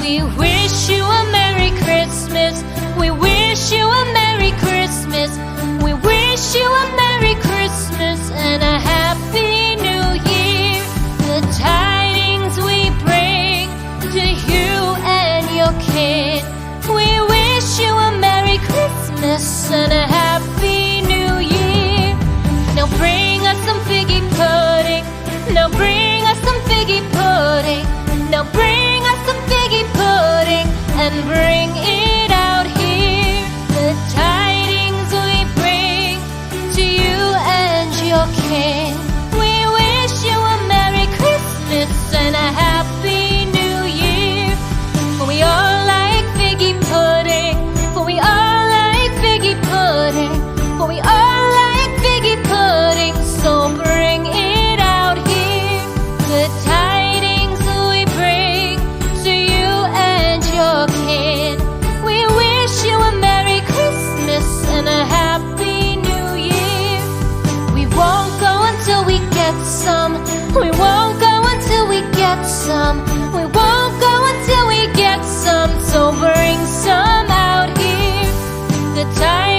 We wish you a Merry Christmas. We wish you a Merry Christmas. We wish you a Merry Christmas and a Happy New Year. The tidings we bring to you and your kin. We wish you a Merry Christmas and a Happy New Year. Now bring us some figgy pudding. Now bring us some figgy pudding. Now bring us some figgy pudding and bring it out here. The tidings we bring to you and your kin. We wish you a Merry Christmas and a Happy New Year. For we all like figgy pudding. For we all like figgy pudding. For we all like figgy pudding. So bring it out here. The tidings we bring to you and your kin. We wish you a Merry Christmas and a Happy New Year. We won't go until we get some. We won't go until we get some. We won't go until we get some. So bring some out here. The tidings